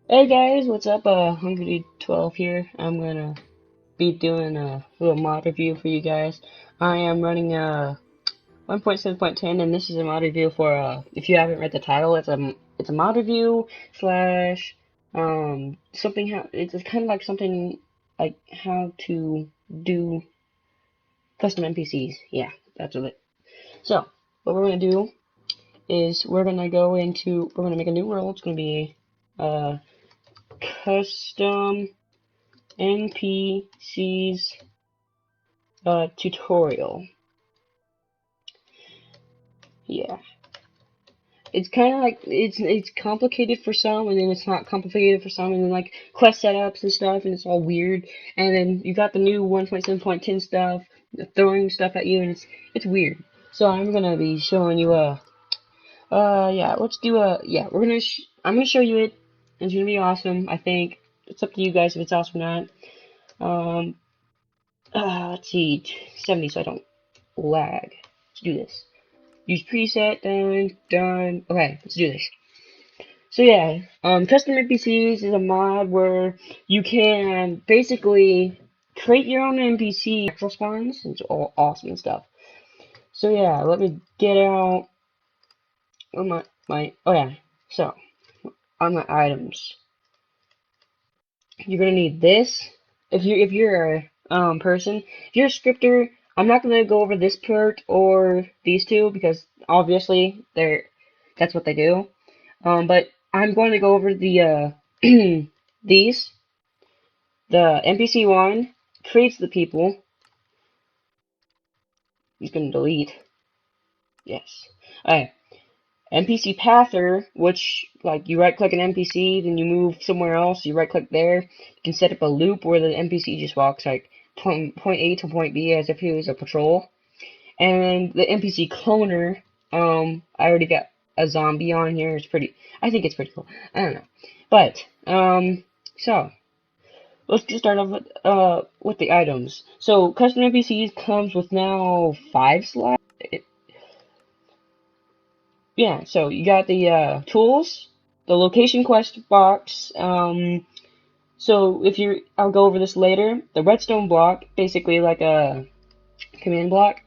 Hey guys, what's up? Hungry12 here. I'm gonna be doing a little mod review for you guys. I am running 1.7.10, and this is a mod review for if you haven't read the title, it's a mod review slash something how it's kind of like something like how to do custom NPCs. Yeah, that's what it. So what we're gonna do is we're gonna make a new world. It's gonna be custom NPCs tutorial. Yeah, it's kind of like it's complicated for some, and then it's not complicated for some, and then like quest setups and stuff, and it's all weird. And then you got the new 1.7.10 stuff, throwing stuff at you, and it's weird. So I'm gonna be showing you yeah, let's do yeah, I'm gonna show you it. It's gonna be awesome. I think it's up to you guys if it's awesome or not. Let's see, 70 so I don't lag. Let's do this. Use preset, done. Okay, let's do this. So yeah, Custom NPCs is a mod where you can basically create your own NPC actual spawns. It's all awesome and stuff. So yeah, let me get out oh yeah. So on my items, you're gonna need this. If you're a person, if you're a scripter, I'm not gonna go over this part or these two because obviously that's what they do. But I'm going to go over the these. The NPC one creates the people. He's gonna delete. Yes. Alright. NPC pather, which like you right click an NPC, then you move somewhere else, you right click there, you can set up a loop where the NPC just walks like point A to point B as if he was a patrol. And the NPC cloner, I already got a zombie on here. I think it's pretty cool. I don't know. But, so let's just start off with the items. So custom NPCs comes with now 5 slots. Yeah, so you got the tools, the location quest box. So if you, I'll go over this later. The redstone block, basically like a command block,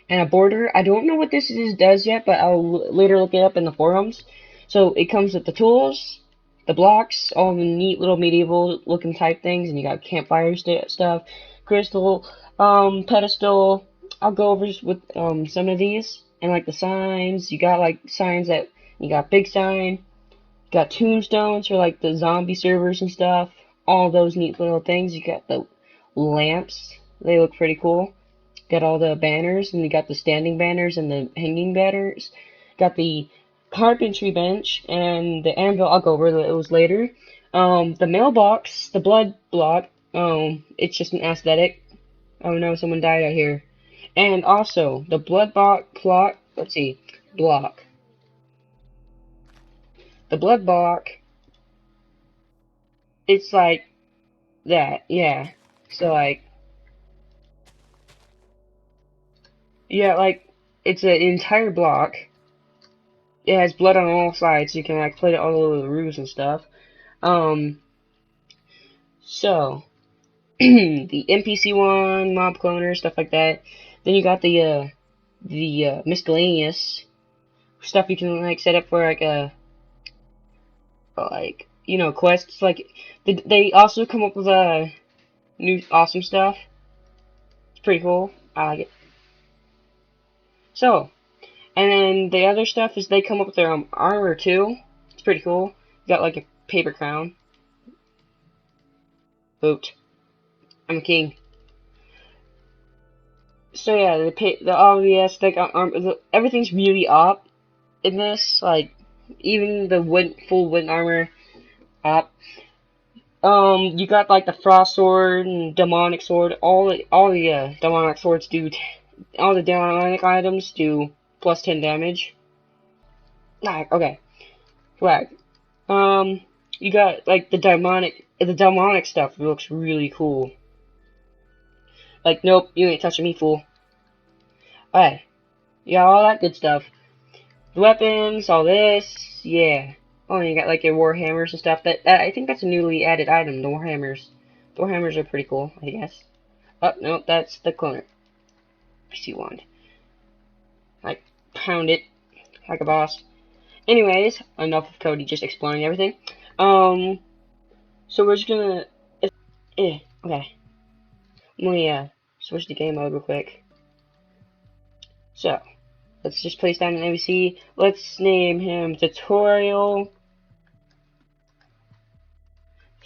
and a border. I don't know what does yet, but I'll later look it up in the forums. So it comes with the tools, the blocks, all the neat little medieval looking type things, and you got campfire stuff, crystal, pedestal. I'll go over with some of these, and like the signs. You got like signs that you got big sign, you got tombstones for like the zombie servers and stuff. All those neat little things. You got the lamps. They look pretty cool. Got all the banners, and you got the standing banners and the hanging banners. Got the carpentry bench and the anvil. I'll go over those later. The mailbox, the blood block. It's just an aesthetic. Oh no, someone died out here. And also the blood block. Let's see, block. The blood block. It's like that. Yeah. So like, yeah, like it's an entire block. It has blood on all sides, so you can like put it all over the roofs and stuff. Um, so the NPC one, mob cloner, stuff like that. Then you got the miscellaneous stuff you can like set up for like quests. Like they also come up with new awesome stuff. It's pretty cool. I like it. So and then the other stuff is they come up with their armor too. It's pretty cool. You got like a paper crown. Boot. I'm a king. So yeah, the obvious like everything's really up in this. Like even the full wood armor up. You got like the frost sword and demonic sword. All the demonic swords do. All the demonic items do plus 10 damage. Nah, okay. Flag. You got like the demonic stuff looks really cool. Like, nope, you ain't touching me, fool. Alright. Yeah, all that good stuff. Weapons, all this, yeah. Oh, and you got like your warhammers and stuff. That I think that's a newly added item. The warhammers. The warhammers are pretty cool, I guess. Oh no, that's the cloner. PC wand. Like pound it like a boss. Anyways, enough of Cody just exploring everything. So we're just gonna. Okay. Let me switch to game mode real quick. So let's just place down an NPC. Let's name him Tutorial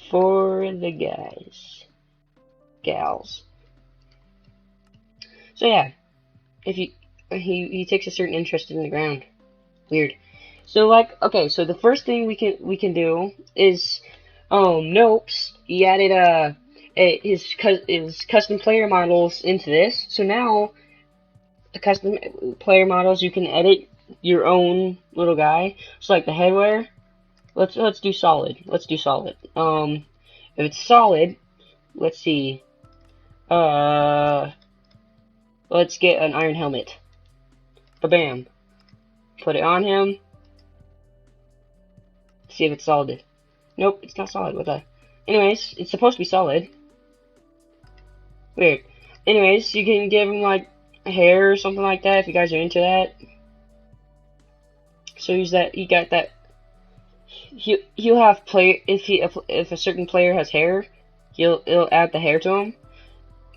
for the gals. So yeah, if he takes a certain interest in the ground. Weird. So like, okay, so the first thing we can do is, Nopes. He added his custom player models into this. So now the custom player models, you can edit your own little guy. So like the headwear. Let's do solid. Let's do solid. If it's solid, let's see. Let's get an iron helmet. Ba-bam. Put it on him. See if it's solid. Nope, it's not solid. What the? Anyways, it's supposed to be solid. Weird. Anyways, you can give him like hair or something like that if you guys are into that. So use that. You got that. He'll have if a certain player has hair, it'll add the hair to him.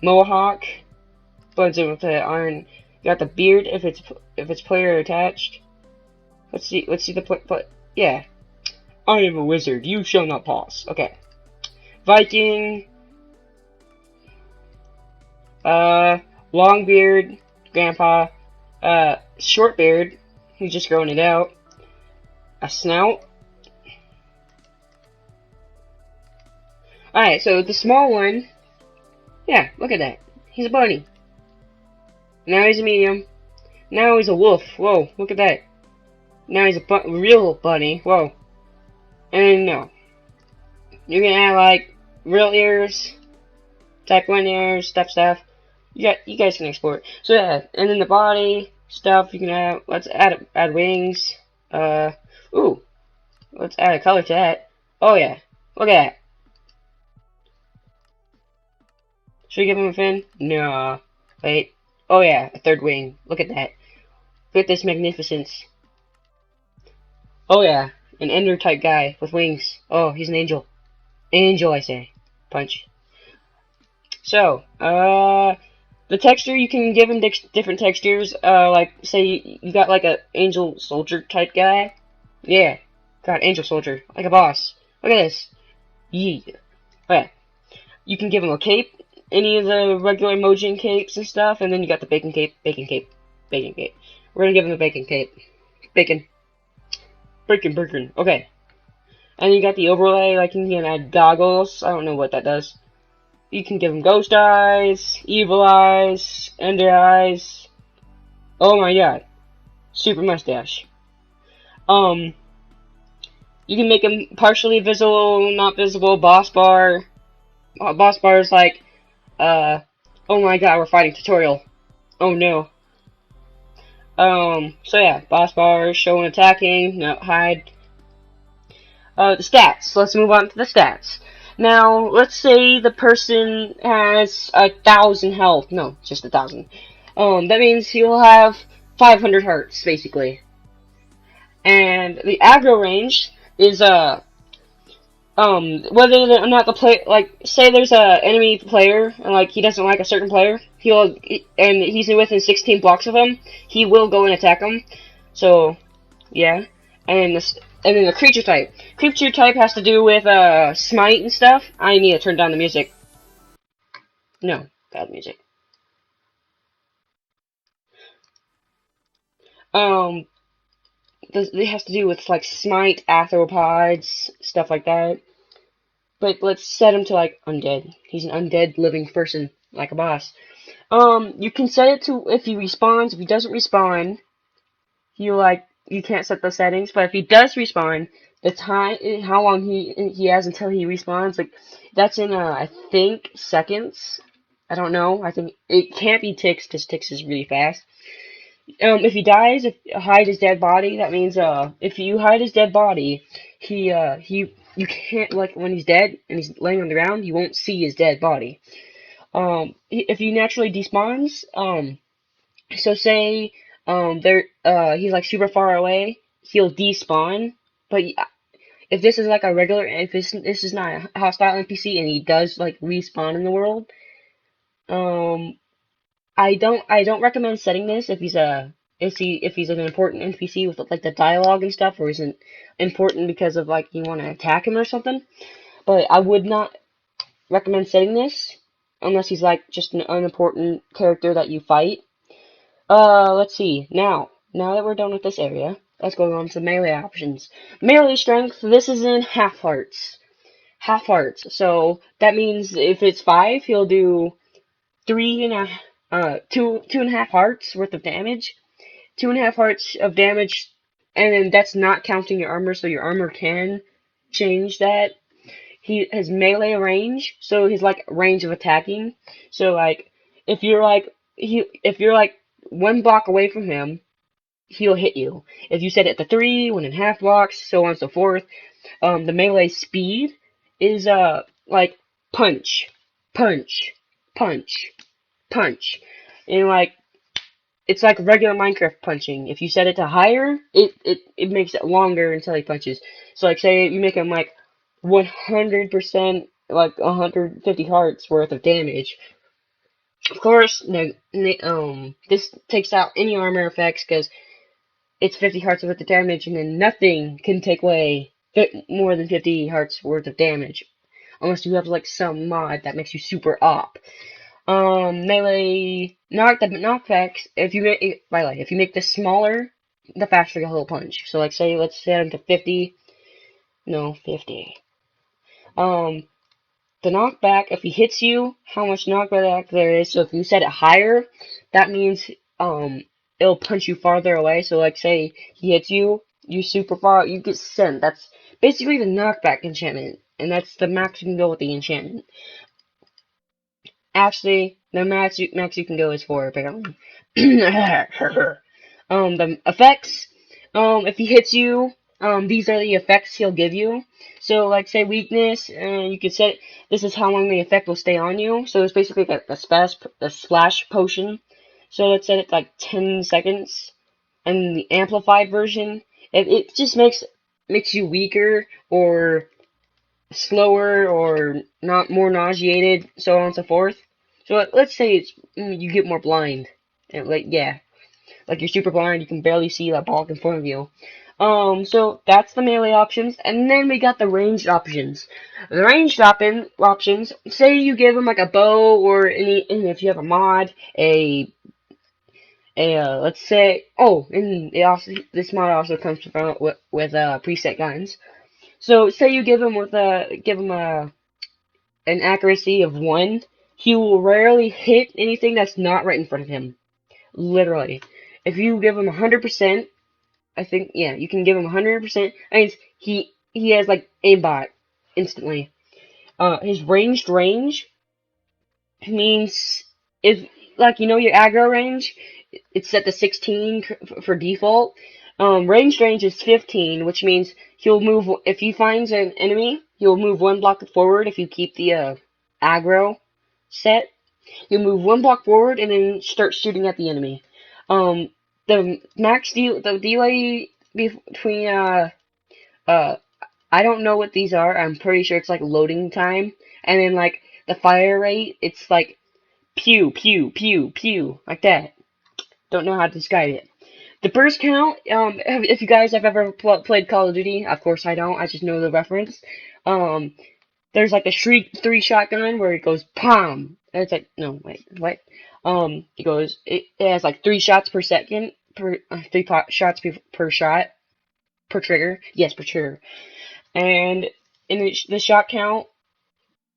Mohawk blends in with the iron. You got the beard if it's player attached. Let's see the yeah. I am a wizard. You shall not pass. Okay. Viking. Long beard. Grandpa. Short beard. He's just growing it out. A snout. Alright, so the small one. Yeah, look at that. He's a bunny. Now he's a medium. Now he's a wolf. Whoa, look at that. Now he's a real bunny. Whoa. And no. You can add like real ears, type 1 ears, stuff. You guys can export. So yeah, and then the body stuff you can add. Let's add wings. Ooh, let's add a color to that. Oh yeah, look at that. Should we give him a fin? No. Wait. Oh yeah, a third wing. Look at that. Look at this magnificence. Oh yeah, an ender type guy with wings. Oh, he's an angel. Angel, I say. Punch. So, the texture, you can give him different textures. Like, say you got like a angel soldier type guy. Yeah. Got angel soldier. Like a boss. Look at this. Yeah. Okay. You can give him a cape. Any of the regular Mojang capes and stuff. And then you got the bacon cape. Bacon cape. Bacon cape. We're gonna give him the bacon cape. Bacon. Bacon. Okay. And you got the overlay, like you can add goggles. I don't know what that does. You can give him ghost eyes, evil eyes, ender eyes. Oh my god. Super mustache. You can make him partially visible, not visible, boss bar. Boss bar is like, oh my god, we're fighting tutorial. Oh no. So yeah, boss bar, show and attacking, no, hide. The stats. Let's move on to the stats. Now, let's say the person has 1,000 health. No, just 1,000. That means he'll have 500 hearts, basically. And the aggro range is, whether or not the play, like, say there's a enemy player, and, like, he doesn't like a certain player, and he's within 16 blocks of him, he will go and attack him. So, yeah. And then the creature type. Creature type has to do with smite and stuff. I need to turn down the music. No, bad music. It has to do with like smite, arthropods, stuff like that. But let's set him to like undead. He's an undead living person, like a boss. You can set it to if he respawns. If he doesn't respawn, you can't set the settings, but if he does respawn, the time, how long he has until he respawns, like, that's in, I think, seconds. I don't know. I think it can't be ticks, because ticks is really fast. If he dies, if hide his dead body, that means if you hide his dead body, you can't, like, when he's dead and he's laying on the ground, you won't see his dead body. If he naturally despawns, so say there he's like super far away, he'll despawn. But if this is like a regular, if this is not a hostile NPC and he does like respawn in the world, um, I don't recommend setting this if he's an important NPC with like the dialogue and stuff, or isn't important because of like you want to attack him or something. But I would not recommend setting this unless he's like just an unimportant character that you fight. Let's see. Now that we're done with this area, let's go on to melee options. Melee strength, this is in half hearts. Half hearts. So that means if it's 5, he'll do two and a half hearts worth of damage. 2.5 hearts of damage, and then that's not counting your armor, so your armor can change that. He has melee range, so his like range of attacking. So like if you're like 1 block away from him, he'll hit you. If you set it to 3, 1.5 blocks, so on and so forth. The melee speed is like punch, punch, punch, punch, and like it's like regular Minecraft punching. If you set it to higher, it makes it longer until he punches. So like say you make him like 100%, like 150 hearts worth of damage. Of course, this takes out any armor effects because it's 50 hearts worth of damage, and then nothing can take away more than 50 hearts worth of damage, unless you have like some mod that makes you super op. Melee the knockbacks. If you make this smaller, the faster he'll punch. So like say let's set him to 50. No, 50. Um, the knockback, if he hits you, how much knockback there is. So if you set it higher, that means it'll punch you farther away. So like say he hits you, you super far, you get sent. That's basically the knockback enchantment, and that's the max you can go with the enchantment. Actually, the max you can go is 4 apparently. The effects. If he hits you, these are the effects he'll give you. So, like, say weakness, you can set. This is how long the effect will stay on you. So it's basically like a splash potion. So let's set it like 10 seconds. And the amplified version, it just makes you weaker or slower or not more nauseated, so on and so forth. So let's say you get more blind, and like you're super blind, you can barely see that ball in front of you. So that's the melee options, and then we got the ranged options. The ranged options, say you give them like a bow or and if you have a mod, let's say, and this mod also comes with preset guns. So say you give him an accuracy of 1, he will rarely hit anything that's not right in front of him. Literally. If you give him 100%, I think, yeah, you can give him 100%. I mean, he has, like, aimbot instantly. His ranged range means, if, like, you know your aggro range? It's set to 16 for default. Ranged range is 15, which means he'll move, if he finds an enemy, he'll move 1 block forward if you keep the, aggro set. He'll move 1 block forward and then start shooting at the enemy. The delay between, I don't know what these are. I'm pretty sure it's like loading time. And then like the fire rate, it's like pew, pew, pew, pew, like that. Don't know how to describe it. The burst count, if you guys have ever played Call of Duty, of course I don't, I just know the reference. There's like a Shriek 3 shotgun where it goes POM. And it's like, no, wait, what? It has like 3 shots per second, shots per shot, per trigger. Yes, per trigger. And in the shot count,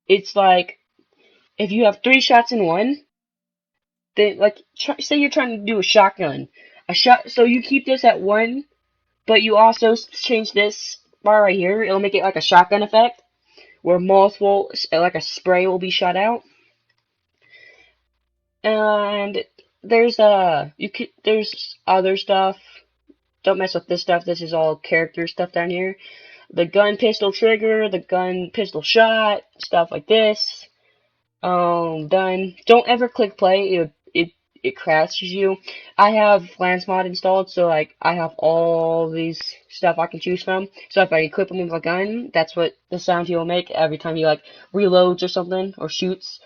it's like, if you have 3 shots in one, then like, say you're trying to do a shotgun. So you keep this at 1, but you also change this bar right here. It'll make it like a shotgun effect, where like a spray will be shot out. And there's other stuff. Don't mess with this stuff. This is all character stuff down here. The gun pistol trigger, the gun pistol shot, stuff like this. Done. Don't ever click play. It crashes you. I have Lance mod installed, so like I have all these stuff I can choose from. So if I equip him with a gun, that's what the sound he will make every time he like reloads or something or shoots.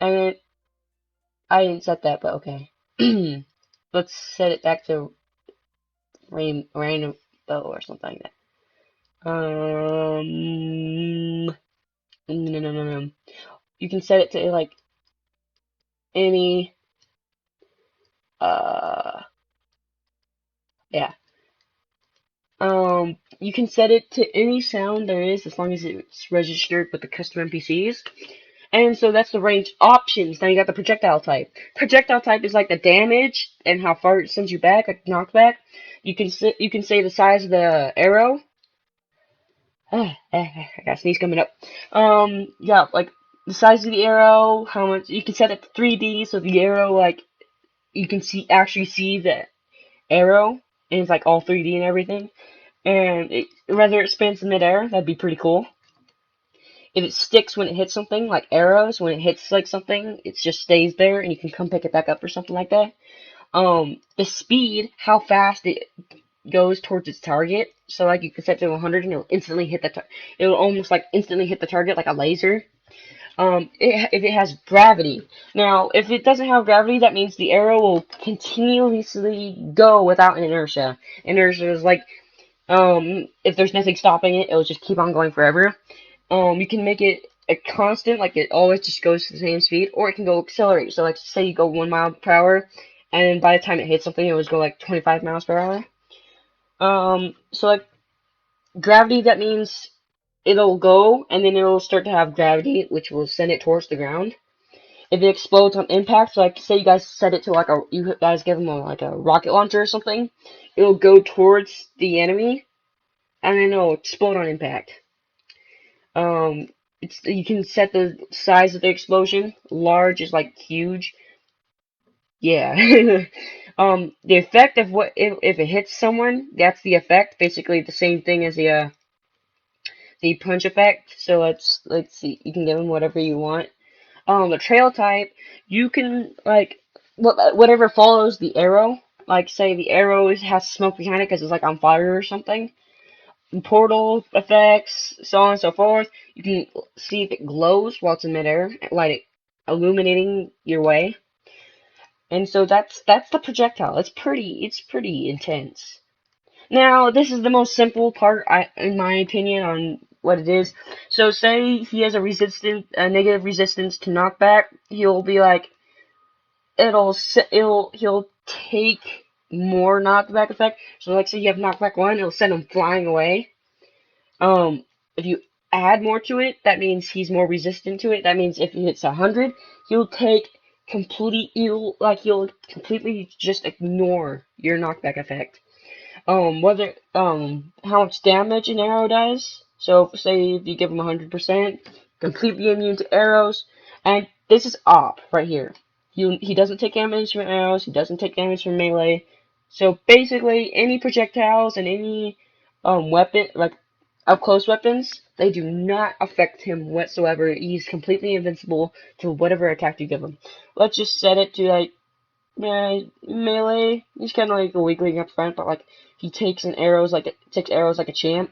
And I didn't set that, but okay. Let's set it back to random bow or something like that. No. You can set it to like any yeah. You can set it to any sound there is as long as it's registered with the custom NPCs. And so that's the range options. Now you got the projectile type. Projectile type is like the damage and how far it sends you back, like knockback. You can say the size of the arrow. I got a sneeze coming up. Yeah, like the size of the arrow, how much you can set it to 3D, so the arrow like you can actually see the arrow, and it's like all 3D and everything. And whether it spins in midair, that'd be pretty cool. If it sticks when it hits something, like arrows, when it hits like something, it just stays there, and you can come pick it back up or something like that. The speed, how fast it goes towards its target. So like you can set to 100 and it'll instantly hit the it'll almost like instantly hit the target like a laser. If it has gravity. Now, if it doesn't have gravity, that means the arrow will continuously go without an inertia. Inertia is like, if there's nothing stopping it, it'll just keep on going forever. You can make it a constant, like it always just goes to the same speed, or it can go accelerate. So like, say you go 1 mile per hour, and by the time it hits something, it will go like 25 miles per hour. So like, gravity, that means it'll go, and then it'll start to have gravity, which will send it towards the ground. If it explodes on impact, so like say you guys set it to like you guys give them like a rocket launcher or something, it'll go towards the enemy, and then it'll explode on impact. You can set the size of the explosion. Large is like huge. Yeah. The effect of what if it hits someone, that's the effect. Basically the same thing as the punch effect. So let's see. You can give them whatever you want. The trail type, you can like whatever follows the arrow. Like say the arrow has smoke behind it because it's like on fire or something. Portal effects, so on and so forth. You can see if it glows while it's in midair, like illuminating your way. And so that's the projectile. It's pretty intense. Now, this is the most simple part, in my opinion, on what it is. So, say he has a negative resistance to knockback. He'll be like, he'll take more knockback effect. So, like, say you have knockback 1, it'll send him flying away. If you add more to it, that means he's more resistant to it. That means if he hits 100, he'll completely just ignore your knockback effect. How much damage an arrow does. So, say if you give him 100%, completely immune to arrows, and this is op right here. He doesn't take damage from arrows. He doesn't take damage from melee. So basically, any projectiles and any weapon like up close weapons, they do not affect him whatsoever. He's completely invincible to whatever attack you give him. Let's just set it to like melee. He's kind of like a weakling up front, but like he takes arrows like a champ.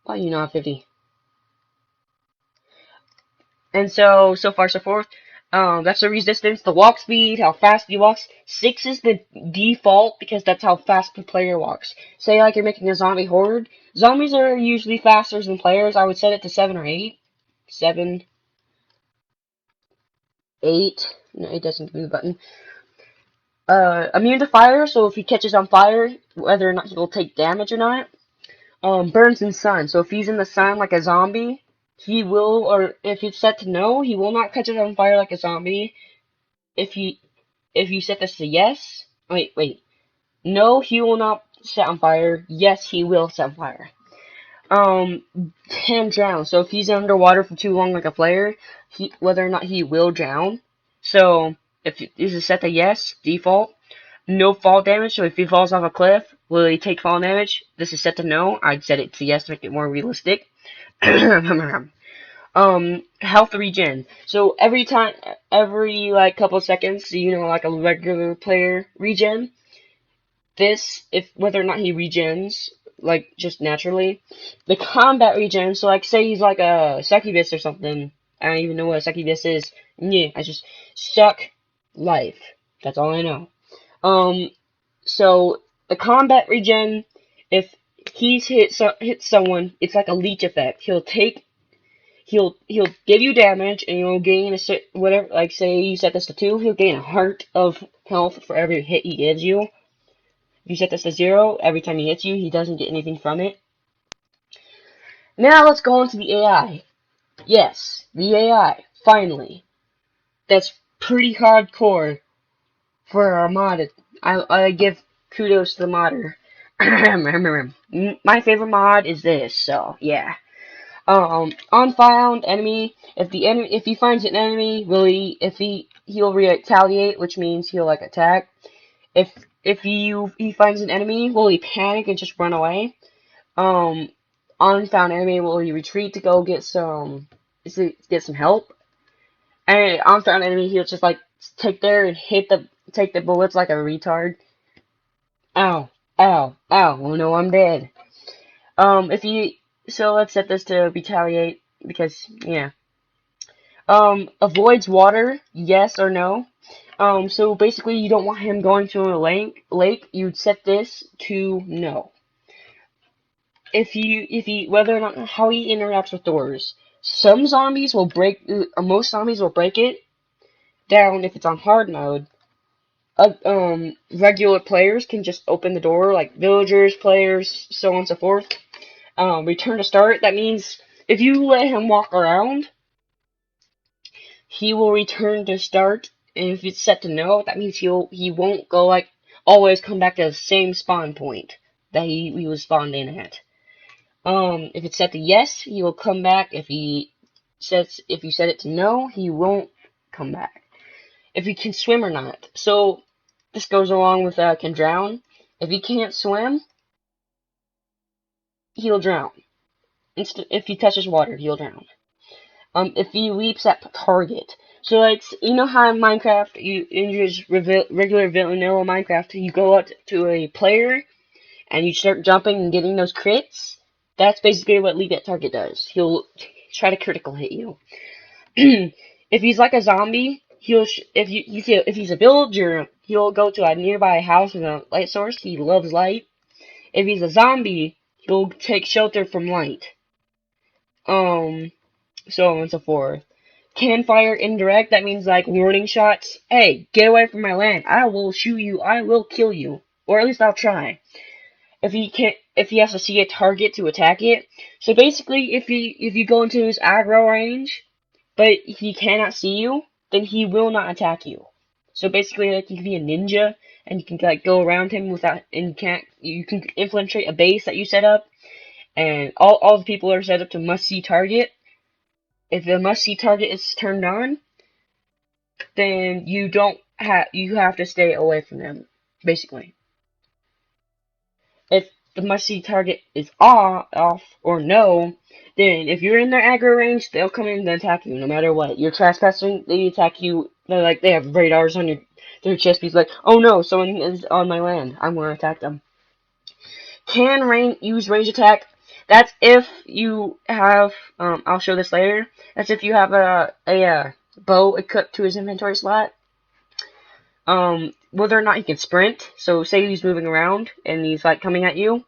Why you not 50? And so far so forth. That's the resistance, the walk speed, how fast he walks. 6 is the default because that's how fast the player walks. Say like you're making a zombie horde. Zombies are usually faster than players. I would set it to 7 or 8. 7, 8. No, it doesn't give me the button. Immune to fire, so if he catches on fire, whether or not he will take damage or not. Burns in sun, so if he's in the sun like a zombie, he will, or if it's set to no, he will not catch it on fire like a zombie. If you set this to yes, wait, no, he will not set on fire. Yes, he will set on fire. Can drown. So if he's underwater for too long like a player, whether or not he will drown. So If this is set to yes, default, no fall damage. So if he falls off a cliff, will he take fall damage? This is set to no. I'd set it to yes to make it more realistic. Health regen. So every like couple seconds, like a regular player regen. This, if whether or not he regens, like just naturally, the combat regen. So like, say he's like a succubus or something. I don't even know what a succubus is. Yeah, I just suck life. That's all I know. So the combat regen, if he's hit someone, it's like a leech effect. He'll give you damage, and you'll gain whatever. Like say you set this to 2, he'll gain a heart of health for every hit he gives you. If you set this to 0, every time he hits you, he doesn't get anything from it. Now let's go into the AI. Yes, the AI. Finally, that's pretty hardcore for our mod. I give kudos to the modder. My favorite mod is this, so yeah. Unfound enemy. If he finds an enemy, he'll retaliate, which means he'll like attack. If he finds an enemy, will he panic and just run away? Unfound enemy, will he retreat to go get some help? And unfound enemy, he'll just like take the bullets like a retard. Ow, ow, ow. Oh no, I'm dead. So let's set this to retaliate, because, yeah. Avoids water, yes or no. So basically you don't want him going to a lake, you'd set this to no. Whether or not, how he interacts with doors. Most zombies will break it down if it's on hard mode. Regular players can just open the door, like villagers, players, so on and so forth. Return to start, that means if you let him walk around, he will return to start, and if it's set to no, that means he won't go like always come back to the same spawn point that he was spawned in at. If it's set to yes, he will come back. If you set it to no, he won't come back. If he can swim or not. So this goes along with can drown. If he can't swim, he'll drown. If he touches water, he'll drown. If he leaps at target. So like, you know how in Minecraft, in just regular vanilla Minecraft, you go up to a player and you start jumping and getting those crits? That's basically what leap at target does. He'll try to critical hit you. If he's like a zombie, if he's a villager, he'll go to a nearby house with a light source. He loves light. If he's a zombie, he'll take shelter from light. So on and so forth. Can fire indirect, that means like warning shots. Hey, get away from my land. I will shoot you. I will kill you. Or at least I'll try. If he has to see a target to attack it. So basically, if you go into his aggro range, but if he cannot see you, then he will not attack you. So basically, like, you can be a ninja, and you can like go around him you can infiltrate a base that you set up, and all the people are set up to must see target. If the must see target is turned on, then you have to stay away from them, basically. If the must see target is off or no, then if you're in their aggro range, they'll come in and attack you no matter what. You're trespassing, they attack you. They have radars on their chest piece, like, oh no, someone is on my land, I'm gonna attack them. Can use range attack. That's if you have, I'll show this later. That's if you have a bow equipped to his inventory slot. Whether or not he can sprint. So say he's moving around and he's like coming at you.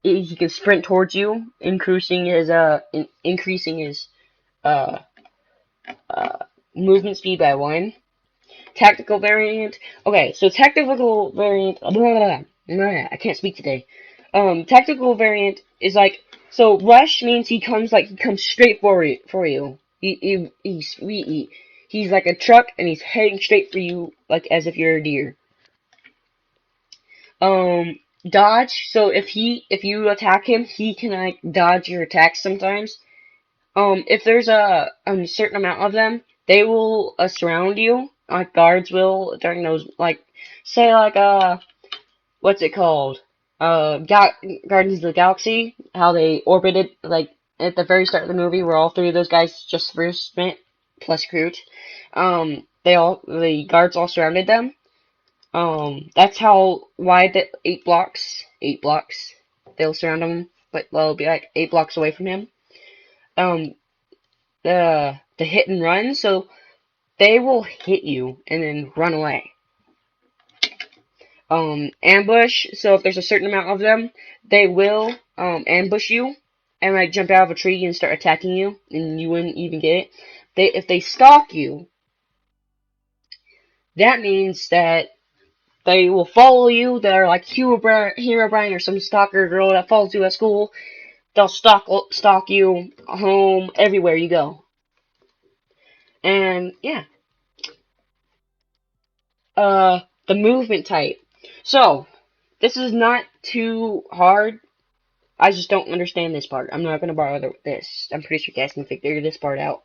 He can sprint towards you, increasing his movement speed by 1. Tactical variant. Okay, so tactical variant. I can't speak today. Tactical variant is like, so rush means he comes straight for you. He's like a truck and he's heading straight for you, like as if you're a deer. Dodge. So if you attack him, he can like dodge your attacks sometimes. If there's a certain amount of them, they will surround you, like guards will during those, like, say, like, what's it called? Guardians of the Galaxy, how they orbited, like, at the very start of the movie, where all three of those guys just first met, plus Groot. The guards all surrounded them. That's how wide the 8 blocks, they'll surround him, but they'll be like 8 blocks away from him. Um, the hit and run, so they will hit you and then run away. Ambush, so if there's a certain amount of them, they will, ambush you and, like, jump out of a tree and start attacking you, and you wouldn't even get it. If they stalk you, that means that they will follow you. They're like Hero Brian or some stalker girl that follows you at school. They'll stalk you home, everywhere you go. And yeah, the movement type. So this is not too hard. I just don't understand this part. I'm not gonna bother with this. I'm pretty sure you guys can figure this part out.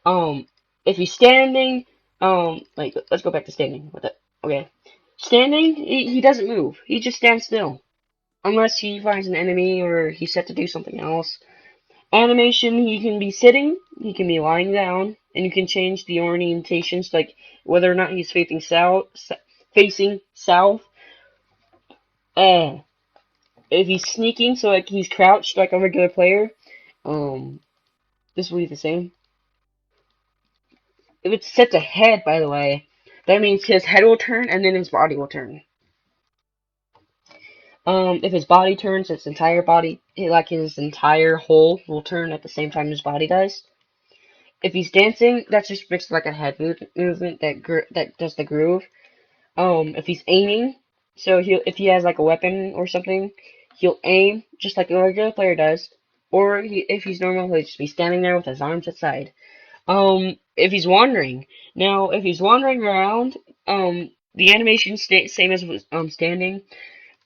Um, if he's standing, like, let's go back to standing with it. Okay, standing, he doesn't move. He just stands still. Unless he finds an enemy or he's set to do something else. Animation, he can be sitting, he can be lying down, and you can change the orientations, like whether or not he's facing south. If he's sneaking, so like he's crouched like a regular player, um, this will be the same. If it's set to head, by the way, that means his head will turn and then his body will turn. If his body turns, his entire body, like his entire whole, will turn at the same time his body does. If he's dancing, that's just fixed like a head movement that does the groove. If he's aiming, so if he has like a weapon or something, he'll aim just like a regular player does. Or if he's normal, he'll just be standing there with his arms at side. If he's wandering, now if he's wandering around, the animation same as standing.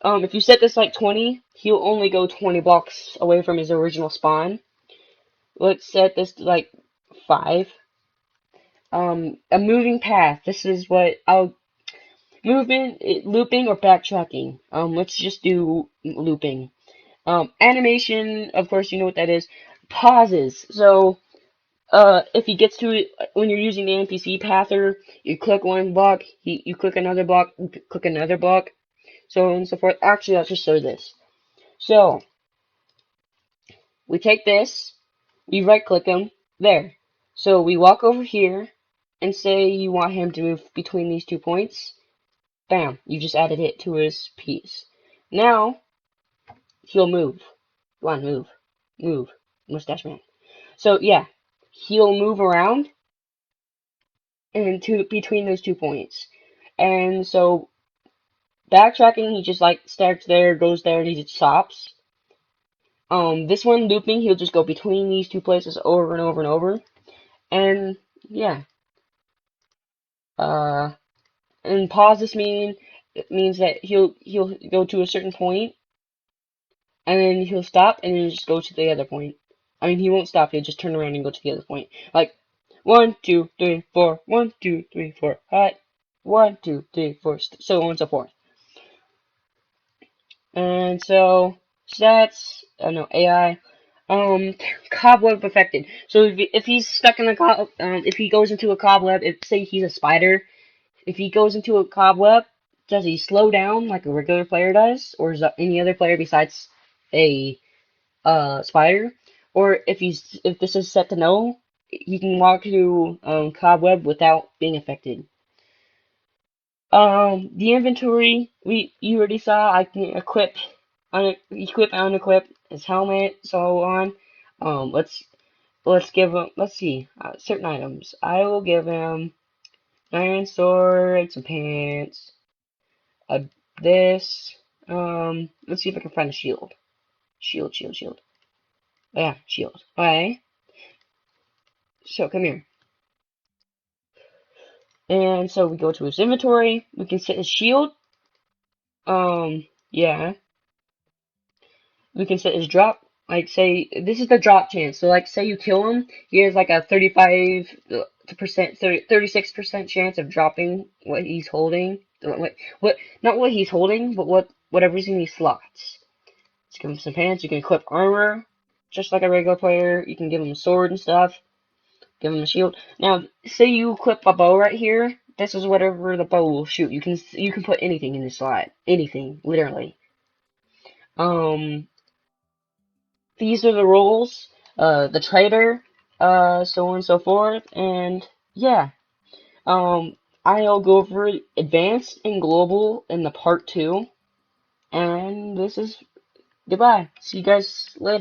If you set this like 20, he'll only go 20 blocks away from his original spawn. Let's set this to like 5. A moving path. This is what I'll looping or backtracking. Let's just do looping. Animation, of course, you know what that is. Pauses. So, if he gets to it when you're using the NPC pather, you click one block, you click another block, you click another block, so on and so forth. Actually, I'll just show this. So, we take this, we right click him, there. So we walk over here and say you want him to move between these 2 points. Bam, you just added it to his piece. Now, he'll move. Go on, move. Move. Mustache man. So yeah, he'll move around and between those 2 points. And so backtracking, he just like starts there, goes there, and he just stops. This one looping, he'll just go between these 2 places over and over and over. And yeah. And pause this it means that he'll go to a certain point, and then he'll stop, and then just go to the other point. I mean, he won't stop. He'll just turn around and go to the other point. Like 1, 2, 3, 4. 1, 2, 3, 4. Hut. 1, 2, 3, 4. So on and so forth. And so stats. Oh no, AI. Cobweb affected. So if he's stuck in a if he goes into a cobweb, say he's a spider. If he goes into a cobweb, does he slow down like a regular player does, or is that any other player besides a spider? Or if this is set to no, he can walk through cobweb without being affected. The inventory you already saw. I can equip, and unequip his helmet, so on. Let's give him. Let's see certain items. I will give him iron sword, some pants. This. Let's see if I can find a shield. Shield. Oh, yeah, shield. Okay. So come here. And so we go to his inventory. We can set his shield. Yeah. We can set his drop. Like, say, this is the drop chance. So, like, say you kill him, he has like a 35 36% chance of dropping what he's holding. What, not what he's holding, but whatever's in these slots. Let's give him some pants. You can equip armor, just like a regular player. You can give him a sword and stuff. Give him a shield. Now, say you equip a bow right here. This is whatever the bow will shoot. You can put anything in this slot. Anything, literally. These are the roles. The trader, so on and so forth, and yeah. I'll go over advanced and global in the part 2, and this is goodbye. See you guys later.